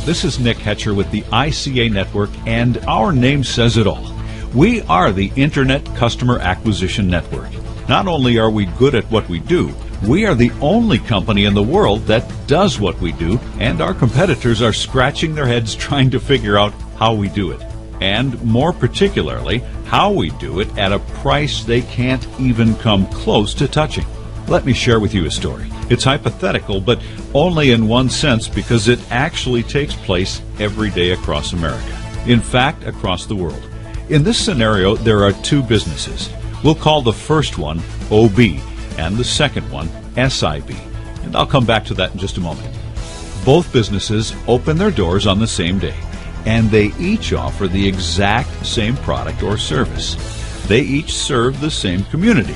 This is Nick Hetcher with the ICA Network, and our name says it all. We are the Internet Customer Acquisition Network. Not only are we good at what we do, we are the only company in the world that does what we do, and our competitors are scratching their heads trying to figure out how we do it. And more particularly, how we do it at a price they can't even come close to touching. Let me share with you a story. It's hypothetical, but only in one sense, because it actually takes place every day across America. In fact, across the world. In this scenario, there are two businesses. We'll call the first one OB and the second one SIB. And I'll come back to that in just a moment. Both businesses open their doors on the same day, and they each offer the exact same product or service. They each serve the same community.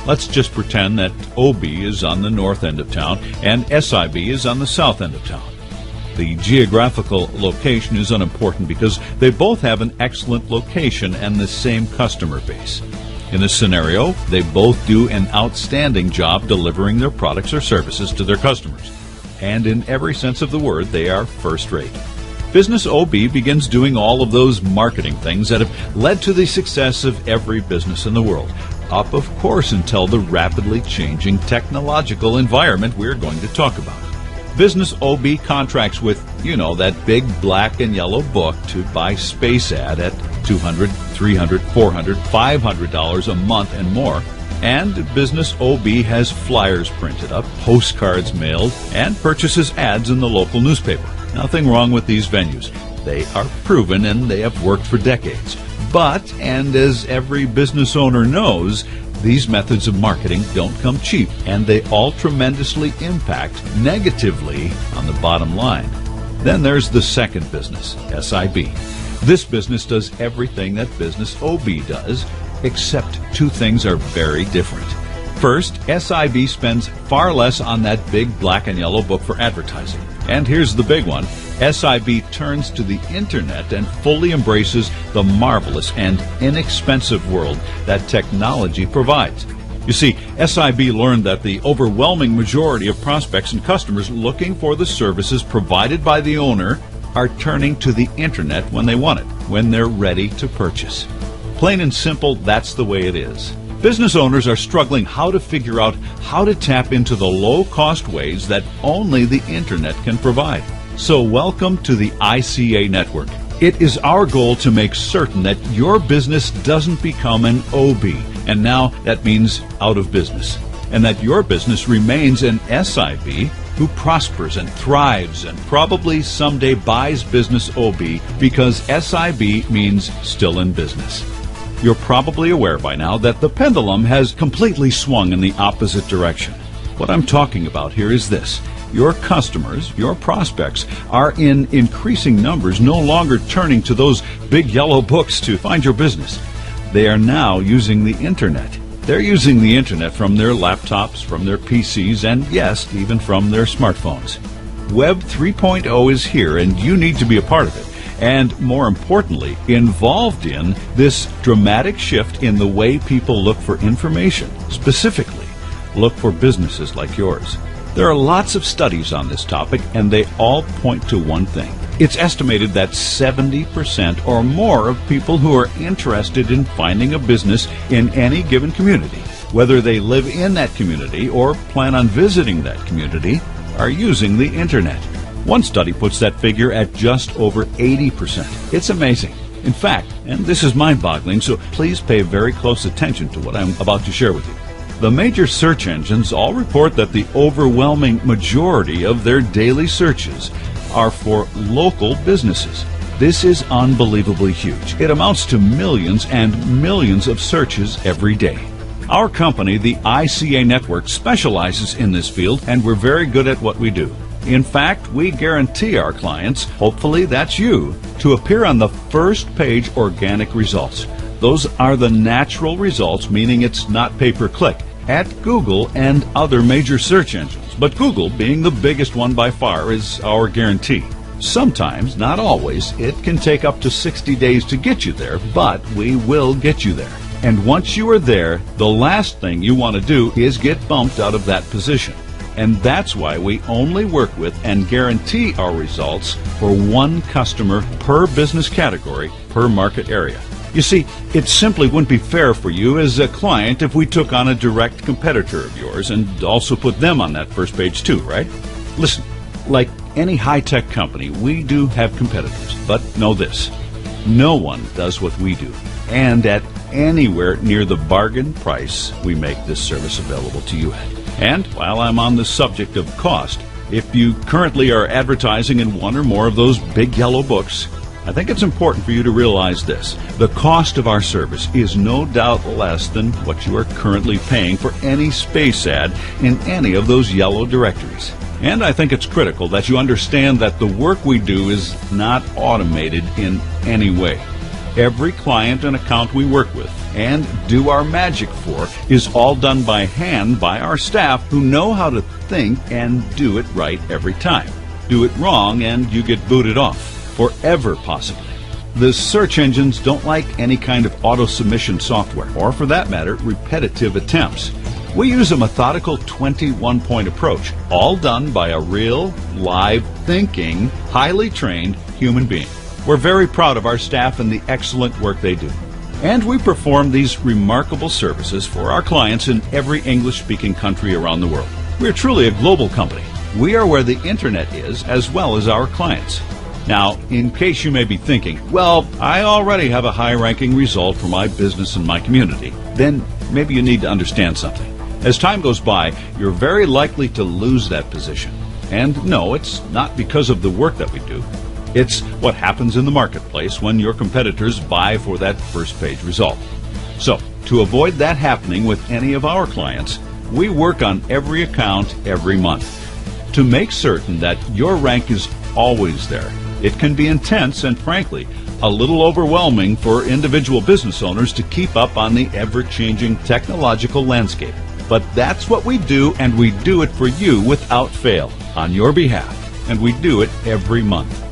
Let's just pretend that OB is on the north end of town and SIB is on the south end of town. The geographical location is unimportant because they both have an excellent location and the same customer base. In this scenario, they both do an outstanding job delivering their products or services to their customers. And in every sense of the word, they are first rate. Business OB begins doing all of those marketing things that have led to the success of every business in the world. Up, of course, until the rapidly changing technological environment we're going to talk about. Business OB contracts with, that big black and yellow book to buy space ad at $200, $300, $400, $500 a month and more. And Business OB has flyers printed up, postcards mailed, and purchases ads in the local newspaper. Nothing wrong with these venues. They are proven and they have worked for decades. But, and as every business owner knows, these methods of marketing don't come cheap, and they all tremendously impact negatively on the bottom line. Then there's the second business, SIB. This business does everything that Business OB does, except two things are very different. First, SIB spends far less on that big black and yellow book for advertising. And here's the big one. SIB turns to the Internet and fully embraces the marvelous and inexpensive world that technology provides. You see, SIB learned that the overwhelming majority of prospects and customers looking for the services provided by the owner are turning to the Internet when they want it, when they're ready to purchase. Plain and simple, that's the way it is. Business owners are struggling how to figure out how to tap into the low-cost ways that only the Internet can provide. So welcome to the ICA Network. It is our goal to make certain that your business doesn't become an OB, and now that means out of business, and that your business remains an SIB who prospers and thrives and probably someday buys Business OB because SIB means still in business. You're probably aware by now that the pendulum has completely swung in the opposite direction. What I'm talking about here is this. Your customers, your prospects, are in increasing numbers no longer turning to those big yellow books to find your business. They are now using the Internet. They're using the Internet from their laptops, from their PCs, and yes, even from their smartphones. Web 3.0 is here, and you need to be a part of it. And more importantly, involved in this dramatic shift in the way people look for information. Specifically, look for businesses like yours. There are lots of studies on this topic, and they all point to one thing. It's estimated that 70% or more of people who are interested in finding a business in any given community, whether they live in that community or plan on visiting that community, are using the Internet. One study puts that figure at just over 80%. It's amazing. In fact, and this is mind-boggling, so please pay very close attention to what I'm about to share with you. The major search engines all report that the overwhelming majority of their daily searches are for local businesses. This is unbelievably huge. It amounts to millions and millions of searches every day. Our company, the ICA Network, specializes in this field, and we're very good at what we do. In fact, we guarantee our clients, hopefully that's you, to appear on the first page organic results. Those are the natural results, meaning it's not pay-per-click, at Google and other major search engines. But Google, being the biggest one by far, is our guarantee. Sometimes, not always, it can take up to 60 days to get you there, but we will get you there. And once you are there, the last thing you want to do is get bumped out of that position. And that's why we only work with and guarantee our results for one customer per business category per market area. You see, it simply wouldn't be fair for you as a client if we took on a direct competitor of yours and also put them on that first page too, right? Listen, like any high-tech company, we do have competitors, but know this: no one does what we do, and at anywhere near the bargain price we make this service available to you at. And while I'm on the subject of cost, if you currently are advertising in one or more of those big yellow books, I think it's important for you to realize this: the cost of our service is no doubt less than what you are currently paying for any space ad in any of those yellow directories. And I think it's critical that you understand that the work we do is not automated in any way. Every client and account we work with and do our magic for is all done by hand by our staff who know how to think and do it right every time. Do it wrong and you get booted off, forever possibly. The search engines don't like any kind of auto-submission software, or for that matter, repetitive attempts. We use a methodical 21-point approach, all done by a real, live, thinking, highly trained human being. We're very proud of our staff and the excellent work they do. And we perform these remarkable services for our clients in every English-speaking country around the world. We're truly a global company. We are where the internet is, as well as our clients. Now, in case you may be thinking, well, I already have a high-ranking result for my business and my community, then maybe you need to understand something. As time goes by, you're very likely to lose that position. And no, it's not because of the work that we do. It's what happens in the marketplace when your competitors vie for that first page result. So, to avoid that happening with any of our clients, we work on every account every month to make certain that your rank is always there. It can be intense and, frankly, a little overwhelming for individual business owners to keep up on the ever-changing technological landscape. But that's what we do, and we do it for you without fail, on your behalf. And we do it every month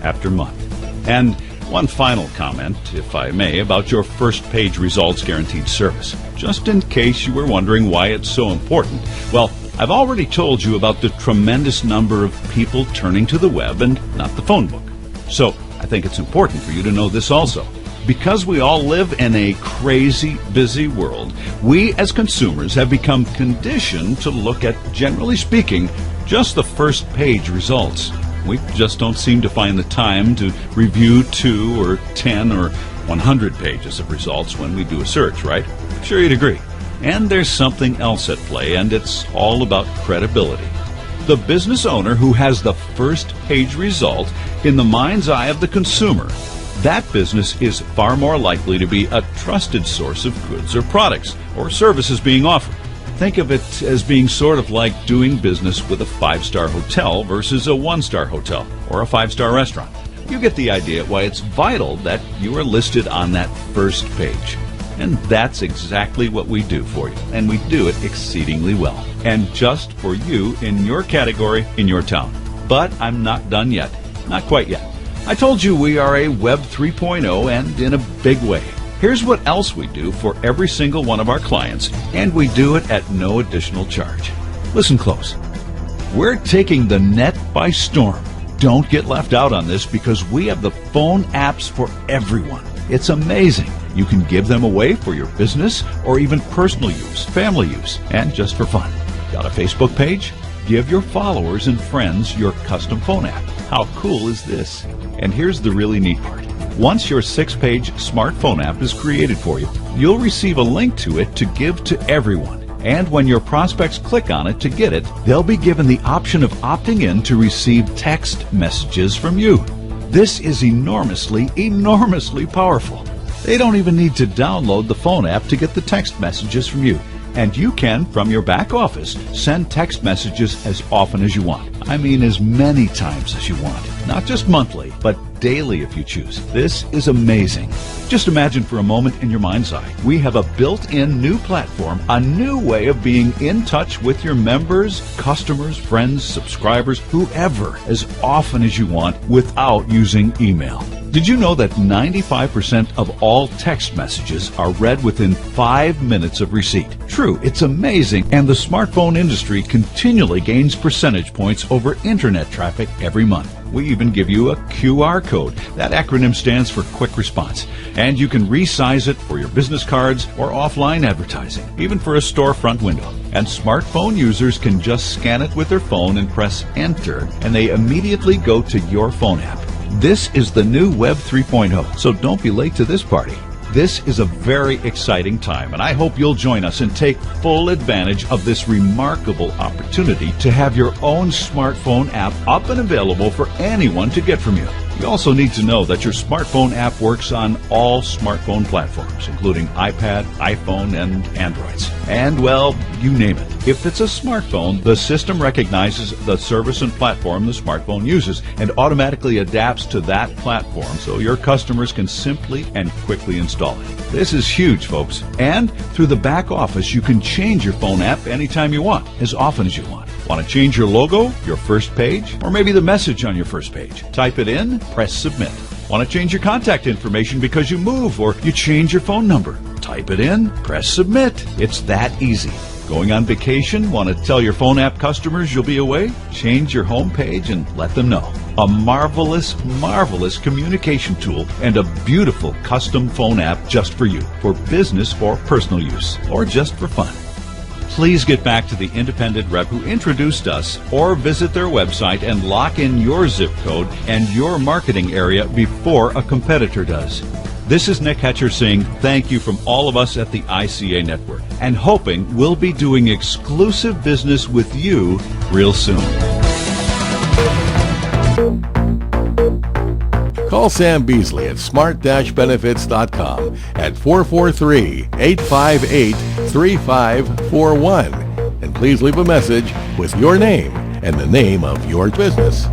after month. And one final comment, if I may, about your first page results guaranteed service. Just in case you were wondering why it's so important. Well, I've already told you about the tremendous number of people turning to the web and not the phone book. So I think it's important for you to know this also. Because we all live in a crazy, busy world, we as consumers have become conditioned to look at, generally speaking, just the first page results. We just don't seem to find the time to review 2 or 10 or 100 pages of results when we do a search, right? Sure you'd agree. And there's something else at play, and it's all about credibility. The business owner who has the first page result in the mind's eye of the consumer, that business is far more likely to be a trusted source of goods or products or services being offered. Think of it as being sort of like doing business with a 5-star hotel versus a 1-star hotel or a 5-star restaurant. You get the idea why it's vital that you are listed on that first page. And that's exactly what we do for you, and we do it exceedingly well. And just for you in your category, in your town. But I'm not done yet. Not quite yet. I told you we are a Web 3.0 and in a big way. Here's what else we do for every single one of our clients, and we do it at no additional charge. Listen close. We're taking the net by storm. Don't get left out on this because we have the phone apps for everyone. It's amazing. You can give them away for your business or even personal use, family use, and just for fun. Got a Facebook page? Give your followers and friends your custom phone app. How cool is this? And here's the really neat part. Once your 6-page smartphone app is created for you, you'll receive a link to it to give to everyone. And when your prospects click on it to get it, they'll be given the option of opting in to receive text messages from you. This is enormously powerful. They don't even need to download the phone app to get the text messages from you. And you can, from your back office, send text messages as often as you want. I mean, as many times as you want. Not just monthly, but daily if you choose. This is amazing. Just imagine for a moment in your mind's eye, we have a built-in new platform, a new way of being in touch with your members, customers, friends, subscribers, whoever, as often as you want without using email. Did you know that 95% of all text messages are read within 5 minutes of receipt? True, it's amazing, and the smartphone industry continually gains percentage points over internet traffic every month. We even give you a QR code. That acronym stands for Quick Response, and you can resize it for your business cards or offline advertising, even for a storefront window. And smartphone users can just scan it with their phone and press Enter, and they immediately go to your phone app. This is the new Web 3.0, so don't be late to this party. This is a very exciting time, and I hope you'll join us and take full advantage of this remarkable opportunity to have your own smartphone app up and available for anyone to get from you. You also need to know that your smartphone app works on all smartphone platforms, including iPad, iPhone, and Androids. And, well, you name it. If it's a smartphone, the system recognizes the service and platform the smartphone uses and automatically adapts to that platform so your customers can simply and quickly install it. This is huge, folks. And through the back office, you can change your phone app anytime you want, as often as you want. Want to change your logo, your first page, or maybe the message on your first page? Type it in, press Submit. Want to change your contact information because you move or you change your phone number? Type it in, press Submit. It's that easy. Going on vacation? Want to tell your phone app customers you'll be away? Change your home page and let them know. A marvelous, marvelous communication tool and a beautiful custom phone app just for you, for business or personal use, or just for fun. Please get back to the independent rep who introduced us or visit their website and lock in your zip code and your marketing area before a competitor does. This is Nick Hetcher saying thank you from all of us at the ICA Network and hoping we'll be doing exclusive business with you real soon. Call Sam Beasley at smart-benefits.com at 443-858-3541. And please leave a message with your name and the name of your business.